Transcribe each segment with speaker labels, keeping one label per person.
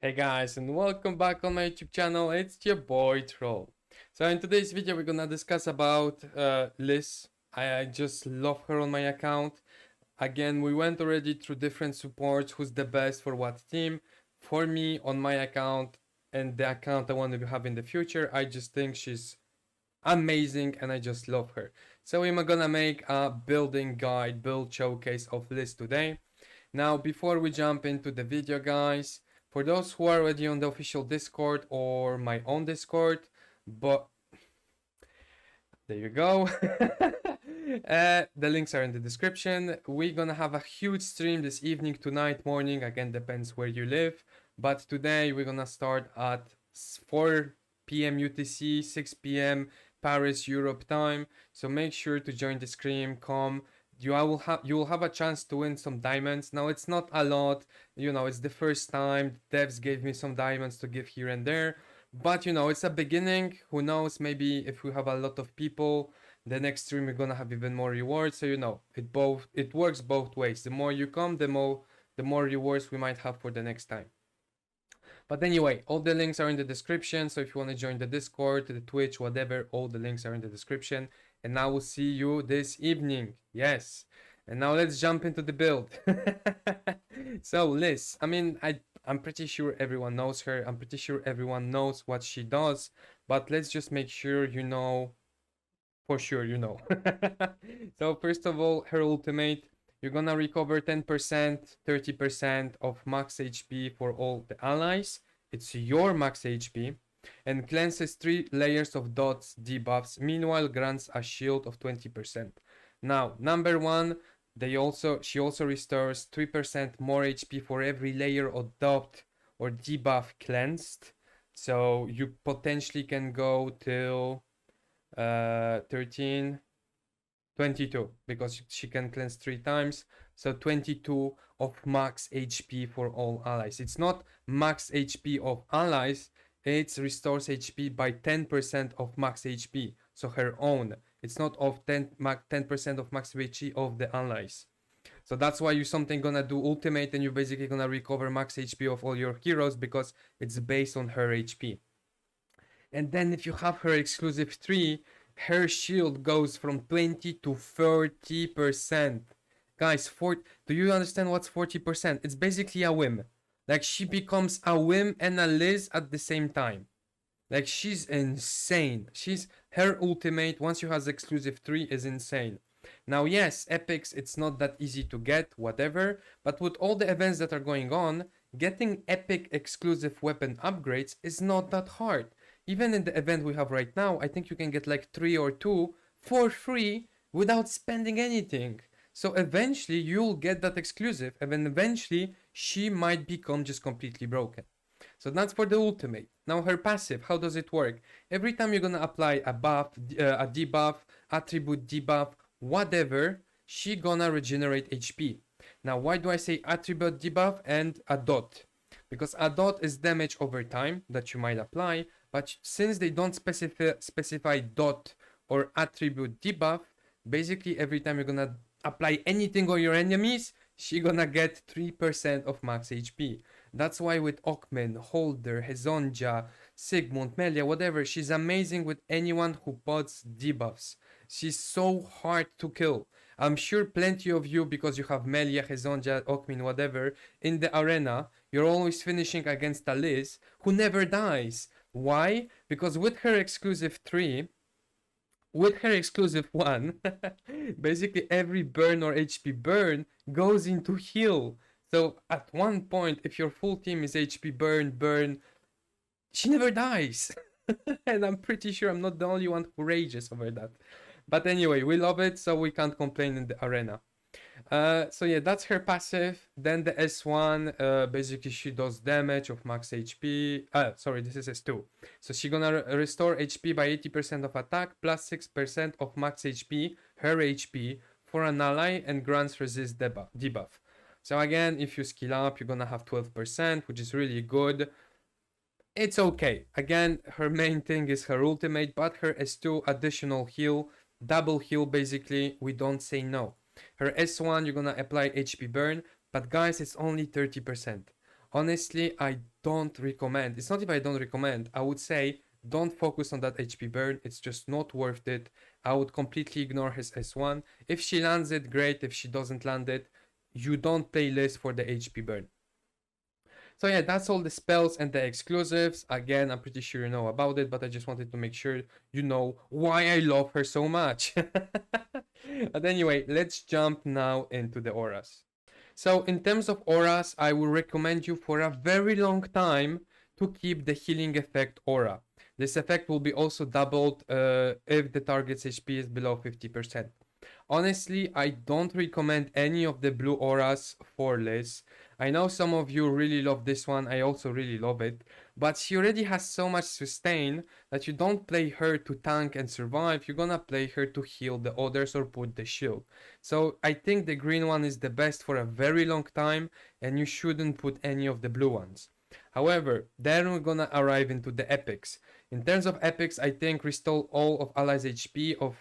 Speaker 1: Hey guys, and welcome back on my YouTube channel. It's your boy Troll. So in today's video we're gonna discuss about Liz. I just love her on my account. Again, we went already through different supports, who's the best for what team. For me, on my account and the account I want to have in the future, I just think she's amazing and I just love her. So I'm gonna make a building guide, build showcase of Liz today. Now, before we jump into the video, guys, for those who are already on the official Discord or my own Discord, but there you go. The links are in the description. We're gonna have a huge stream this evening, tonight, morning, again, depends where you live. But today we're gonna start at 4 p.m. UTC, 6 p.m. Paris, Europe time. So make sure to join the stream, come. You will have a chance to win some diamonds. Now it's not a lot, it's the first time. Devs gave me some diamonds to give here and there. But it's a beginning. Who knows, maybe if we have a lot of people, the next stream we're gonna have even more rewards. So it works both ways. The more you come, the more rewards we might have for the next time. But anyway, all the links are in the description. So if you want to join the Discord, the Twitch, whatever, all the links are in the description. And I will see you this evening. Yes. And now let's jump into the build. So Liz, I'm pretty sure everyone knows her. I'm pretty sure everyone knows what she does. But let's just make sure you know. For sure, you know. So first of all, her ultimate. You're gonna recover 10%, 30% of max HP for all the allies. It's your max HP. And cleanses 3 layers of dots debuffs. Meanwhile, grants a shield of 20%. Now, number 1, she also restores 3% more HP for every layer of dot or debuff cleansed. So you potentially can go till 13, 22, because she can cleanse 3 times. So 22 of max HP for all allies. It's not max HP of allies, it restores HP by 10% of max HP. So her own. It's not of 10% of max HP of the allies. So that's why you're something gonna do ultimate and you're basically gonna recover max HP of all your heroes because it's based on her HP. And then if you have her exclusive 3, her shield goes from 20 to 30%. Guys, do you understand what's 40%? It's basically a whim. Like, she becomes a whim and a Liz at the same time. Like, she's insane. Her ultimate, once you have exclusive 3, is insane. Now, yes, epics, it's not that easy to get, whatever. But with all the events that are going on, getting epic exclusive weapon upgrades is not that hard. Even in the event we have right now, I think you can get like 3 or 2 for free without spending anything. So eventually you'll get that exclusive, and then eventually she might become just completely broken. So that's for the ultimate. Now her passive, how does it work? Every time you're gonna apply a buff, a debuff, attribute debuff, whatever, she gonna regenerate HP. Now why do I say attribute debuff and a dot? Because a dot is damage over time that you might apply, but since they don't specify dot or attribute debuff, basically every time you're gonna apply anything on your enemies, she gonna get 3% of max HP. That's why with Okmen, Holder, Hezonja, Sigmund, Melia, whatever, she's amazing with anyone who puts debuffs. She's so hard to kill. I'm sure plenty of you, because you have Melia, Hezonja, Okmin, whatever, in the arena, you're always finishing against a Liz who never dies. Why? Because with her exclusive 3, with her exclusive 1, basically every burn or HP burn goes into heal. So at one point, if your full team is HP burn, she never dies. And I'm pretty sure I'm not the only one who rages over that. But anyway, we love it, so we can't complain in the arena. So yeah, that's her passive. Then the S1, basically she does damage of max HP. Sorry, this is S2. So she's gonna restore HP by 80% of attack plus 6% of max HP, her HP, for an ally and grants resist debuff. So again, if you skill up, you're gonna have 12%, which is really good. It's okay. Again, her main thing is her ultimate, but her S2 additional heal, double heal basically, we don't say no. Her S1, you're gonna apply HP burn, but guys, it's only 30%. Honestly, I don't recommend. It's not if I don't recommend. I would say don't focus on that HP burn. It's just not worth it. I would completely ignore his S1. If she lands it, great. If she doesn't land it, you don't play Liz for the HP burn. So yeah, that's all the spells and the exclusives. Again, I'm pretty sure you know about it, but I just wanted to make sure you know why I love her so much. But anyway, let's jump now into the auras. So in terms of auras, I will recommend you for a very long time to keep the healing effect aura. This effect will be also doubled if the target's HP is below 50%. Honestly, I don't recommend any of the blue auras for Liz. I know some of you really love this one, I also really love it, but she already has so much sustain that you don't play her to tank and survive, you're gonna play her to heal the others or put the shield. So I think the green one is the best for a very long time, and you shouldn't put any of the blue ones. However, then we're gonna arrive into the epics. In terms of epics, I think restore all of allies HP of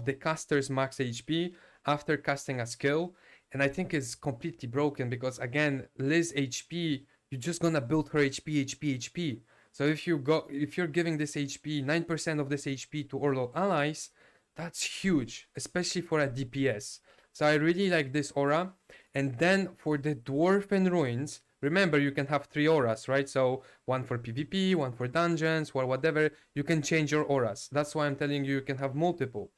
Speaker 1: the caster's max HP after casting a skill, and I think it's completely broken because again, Liz HP, you're just gonna build her HP. So if you're giving this HP, 9% of this HP to all allies, that's huge, especially for a DPS. So I really like this aura. And then for the Dwarven Ruins, remember you can have 3 auras, right? So one for PvP, one for dungeons, or whatever. You can change your auras. That's why I'm telling you can have multiple.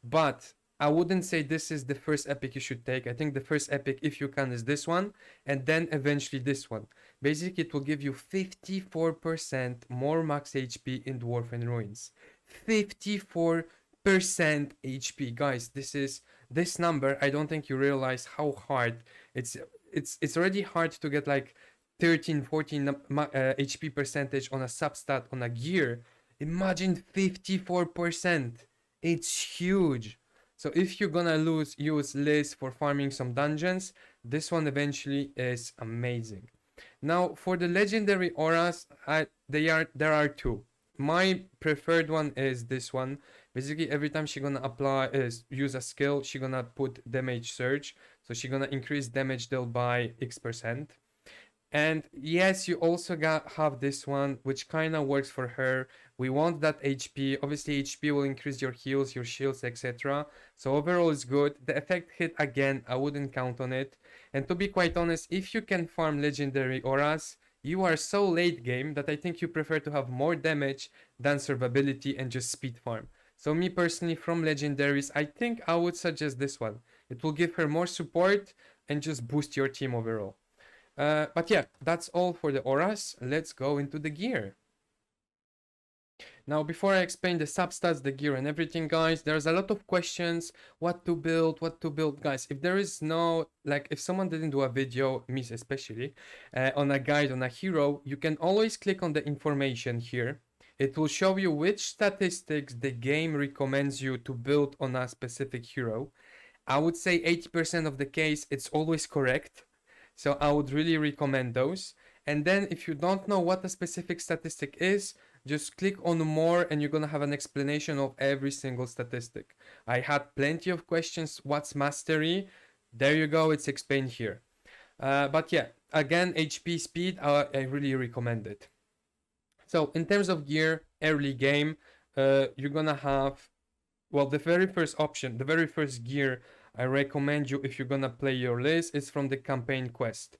Speaker 1: But I wouldn't say this is the first epic you should take. I think the first epic, if you can, is this one, and then eventually this one. Basically, it will give you 54% more max HP in Dwarven Ruins. 54% HP, guys. This number. I don't think you realize how hard it's already hard to get like 13, 14 HP percentage on a substat on a gear. Imagine 54%. It's huge. So if you're gonna use Liz for farming some dungeons, this one eventually is amazing. Now for the legendary auras, there are 2. My preferred one is this one. Basically every time she's gonna use a skill, she's gonna put damage surge. So she's gonna increase damage dealt by X%. And yes, you also have this one, which kind of works for her. We want that HP. Obviously, HP will increase your heals, your shields, etc. So overall, it's good. The effect hit again, I wouldn't count on it. And to be quite honest, if you can farm legendary auras, you are so late game that I think you prefer to have more damage than survivability and just speed farm. So me personally, from legendaries, I think I would suggest this one. It will give her more support and just boost your team overall. But yeah, that's all for the auras. Let's go into the gear. Now, before I explain the substats, the gear and everything, guys, there's a lot of questions. What to build, guys. If there is no, like, if someone didn't do a video, me especially, on a guide on a hero, you can always click on the information here. It will show you which statistics the game recommends you to build on a specific hero. I would say 80% of the case, it's always correct. So I would really recommend those. And then if you don't know what a specific statistic is, just click on more and you're gonna have an explanation of every single statistic. I had plenty of questions. What's mastery? There you go, it's explained here. But yeah, again, HP speed, I really recommend it. So in terms of gear, early game, you're gonna have, well, the very first option, the very first gear I recommend you if you're gonna play your list is from the campaign quest.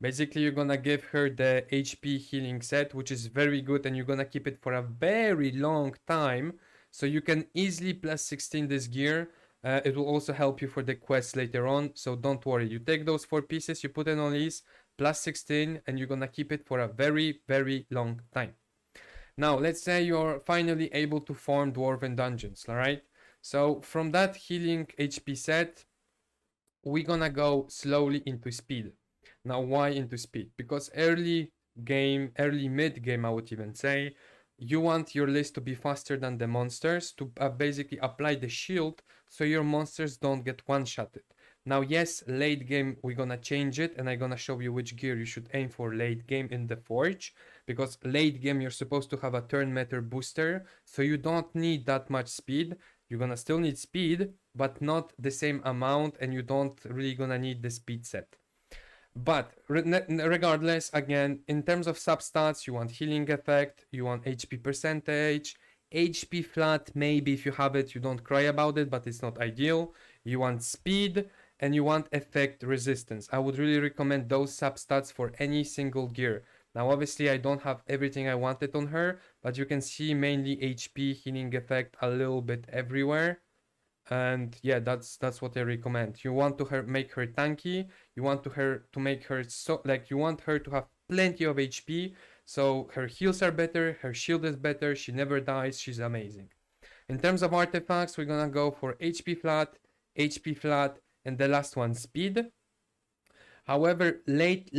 Speaker 1: Basically, you're gonna give her the HP healing set, which is very good, and you're gonna keep it for a very long time. So you can easily plus 16 this gear. It will also help you for the quest later on, so don't worry. You take those 4 pieces, you put it on these, plus 16, and you're gonna keep it for a very, very long time. Now, let's say you're finally able to farm Dwarven dungeons, alright? So from that healing HP set, we're gonna go slowly into speed. Now, why into speed? Because early mid game, I would even say, you want your list to be faster than the monsters to basically apply the shield so your monsters don't get one-shotted. Now, yes, late game, we're gonna change it and I'm gonna show you which gear you should aim for late game in the Forge, because late game, you're supposed to have a turn meter booster, so you don't need that much speed. You're gonna still need speed, but not the same amount, and you don't really gonna need the speed set. But regardless, again, in terms of substats, you want healing effect, you want HP percentage, HP flat, maybe if you have it, you don't cry about it, but it's not ideal. You want speed, and you want effect resistance. I would really recommend those substats for any single gear. Now, obviously, I don't have everything I wanted on her, but you can see mainly HP, healing effect a little bit everywhere. And yeah, that's what I recommend. You want to make her tanky. You want to make her so, like, you want her to have plenty of HP, so her heals are better, her shield is better, she never dies, she's amazing. In terms of artifacts, we're gonna go for HP flat, and the last one, speed. However, late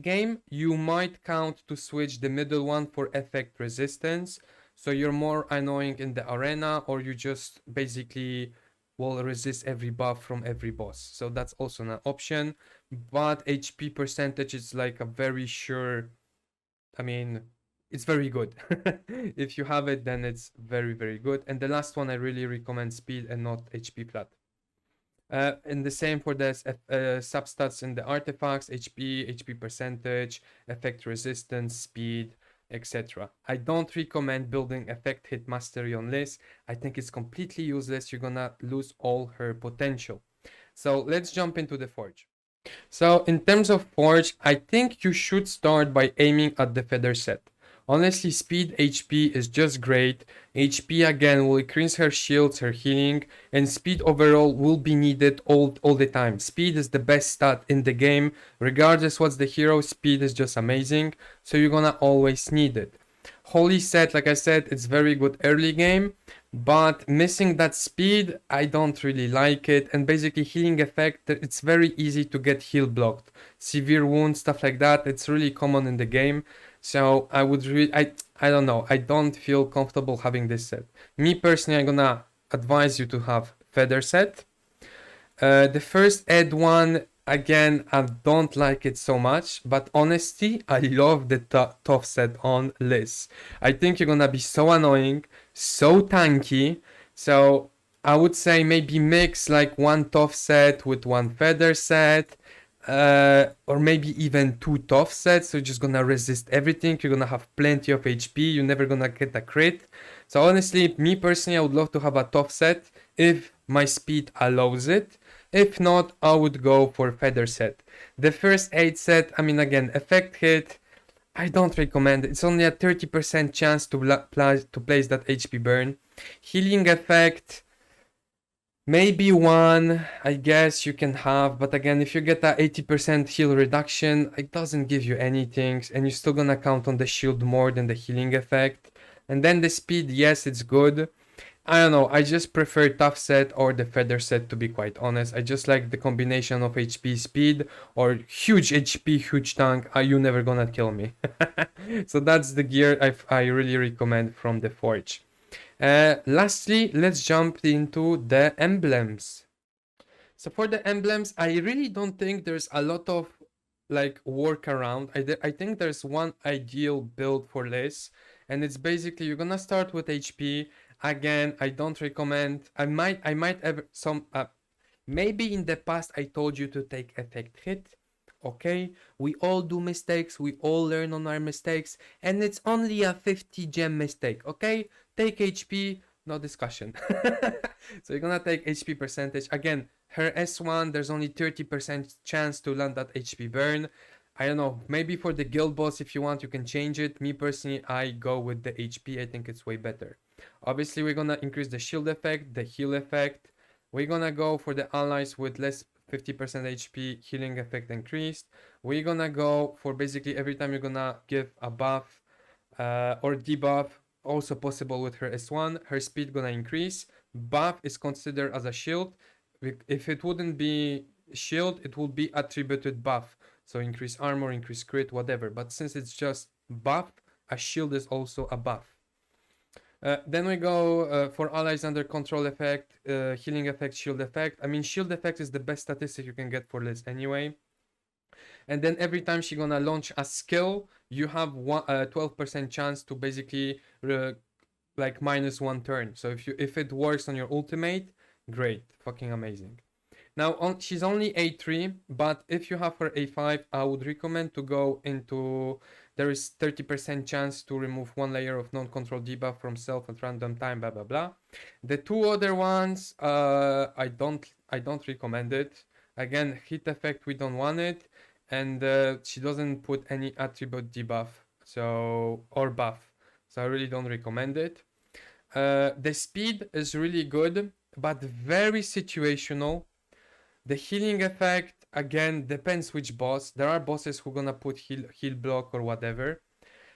Speaker 1: game, you might count to switch the middle one for effect resistance. So you're more annoying in the arena, or you just basically will resist every buff from every boss. So that's also an option. But HP percentage is like a very sure, I mean, it's very good. If you have it, then it's very, very good. And the last one, I really recommend speed and not HP flat. And the same for the substats in the artifacts, HP percentage, effect resistance, speed, etc. I don't recommend building effect hit mastery on Liz. I think it's completely useless. You're gonna lose all her potential. So let's jump into the Forge. So in terms of Forge, I think you should start by aiming at the feather set. Honestly, speed HP is just great. HP again will increase her shields, her healing, and speed overall will be needed all the time. Speed is the best stat in the game. Regardless what's the hero, speed is just amazing. So you're gonna always need it. Holy set, like I said, it's very good early game, but missing that speed, I don't really like it. And basically healing effect, it's very easy to get heal blocked. Severe wounds, stuff like that, it's really common in the game. So I would I don't know, I don't feel comfortable having this set. Me personally, I'm gonna advise you to have feather set. The first ed one, again, I don't like it so much, but honestly, I love the tough set on Liz. I think you're gonna be so annoying, so tanky, so I would say maybe mix like one tough set with one feather set, or maybe even two tough sets, so you're just gonna resist everything, you're gonna have plenty of HP, you're never gonna get a crit. So honestly, me personally, I would love to have a tough set if my speed allows it. If not, I would go for feather set. The first aid set, I mean, again, effect hit, I don't recommend it. It's only a 30% chance to place that HP burn. Healing effect, maybe one, I guess you can have, but again, if you get that 80% heal reduction, it doesn't give you anything, and you're still gonna count on the shield more than the healing effect. And then the speed, yes, it's good. I don't know, I just prefer tough set or the feather set, to be quite honest. I just like the combination of HP speed or huge HP, huge tank. You never gonna kill me. So that's the gear I really recommend from the Forge. Lastly, let's jump into the emblems. So for the emblems, I really don't think there's a lot of like workaround. I think there's one ideal build for this, and it's basically you're gonna start with HP. Again, I don't recommend. I might have some. Maybe in the past I told you to take effect hit. Okay, we all do mistakes. We all learn on our mistakes, and it's only a 50 gem mistake. Okay, take HP, no discussion. So you're gonna take HP percentage. Again, her S1, there's only 30% chance to land that HP burn. I don't know, maybe for the guild boss, if you want, you can change it. Me personally, I go with the HP. I think it's way better. Obviously, we're gonna increase the shield effect, the heal effect. We're gonna go for the allies with less 50% HP, healing effect increased. We're gonna go for basically every time you're gonna give a buff or debuff, also possible with her S1, her speed gonna increase. Buff is considered as a shield. If it wouldn't be shield, it would be attributed buff. So increase armor, increase crit, whatever. But since it's just buff, a shield is also a buff. Then we go for allies under control effect, healing effect, shield effect. I mean, shield effect is the best statistic you can get for this anyway. And then every time she's gonna launch a skill, you have 12% chance to basically like -1 turn. So if it works on your ultimate, great, fucking amazing. Now she's only A3, but if you have her A5, I would recommend to go into, there is 30% chance to remove one layer of non-control debuff from self at random time, blah blah blah. The two other ones, I don't recommend it. Again, hit effect, we don't want it, and she doesn't put any attribute debuff, so, or buff, so I really don't recommend it. The speed is really good, but very situational. The healing effect, again, depends which boss. There are bosses who gonna put heal block or whatever.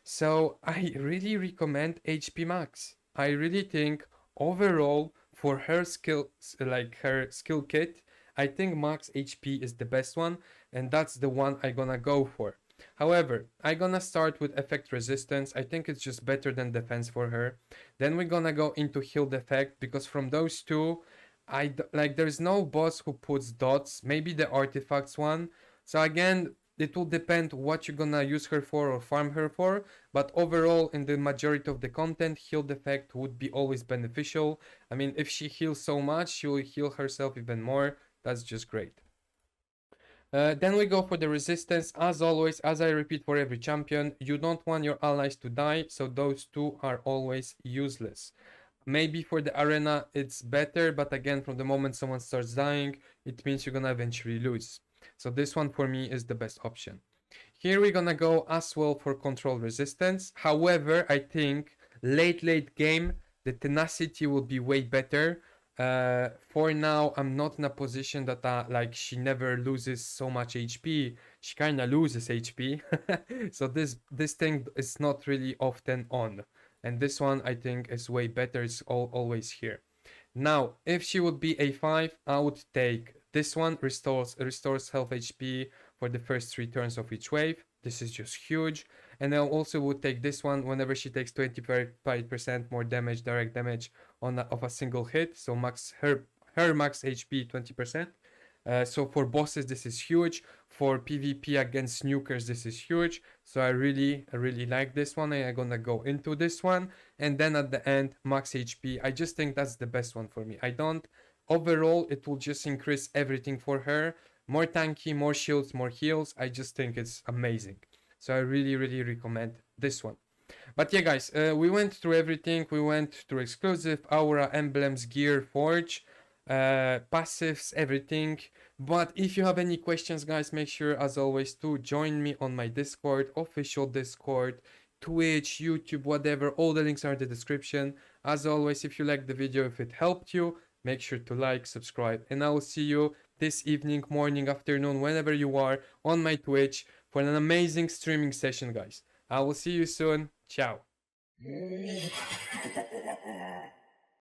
Speaker 1: So I really recommend HP max. I really think overall for her skill, like her skill kit, I think max HP is the best one, and that's the one I gonna go for. However, I gonna start with effect resistance. I think it's just better than defense for her. Then we're gonna go into healed effect, because from those two, like there's no boss who puts dots. Maybe the artifacts one. So again, it will depend what you're gonna use her for or farm her for, but overall in the majority of the content, healed effect would be always beneficial. I mean, if she heals so much, she will heal herself even more. That's just great. Then we go for the resistance. As always, as I repeat for every champion, you don't want your allies to die, so those two are always useless. Maybe for the arena it's better, but again, from the moment someone starts dying, it means you're gonna eventually lose. So this one for me is the best option. Here we're gonna go as well for control resistance. However, I think late game, the tenacity will be way better. For now, I'm not in a position that like she never loses so much HP. She kind of loses HP. So this thing is not really often on. And this one I think is way better. It's always here. Now, if she would be A5, I would take this one, restores health HP for the first 3 turns of each wave. This is just huge. And I also would take this one whenever she takes 25% more damage, direct damage of a single hit. So max her max HP 20%. So for bosses this is huge. For PvP against nukers this is huge. So I really like this one. I'm gonna go into this one. And then at the end, max HP. I just think that's the best one for me. Overall, it will just increase everything for her. More tanky, more shields, more heals. I just think it's amazing. So I really recommend this one. But yeah, guys, we went through everything. We went through exclusive, aura, emblems, gear, forge, passives, everything. But if you have any questions, guys, make sure, as always, to join me on my Discord, official Discord, Twitch, YouTube, whatever. All the links are in the description. As always, if you liked the video, if it helped you, make sure to like, subscribe, and I will see you this evening, morning, afternoon, whenever you are on my Twitch for an amazing streaming session, guys. I will see you soon. Ciao.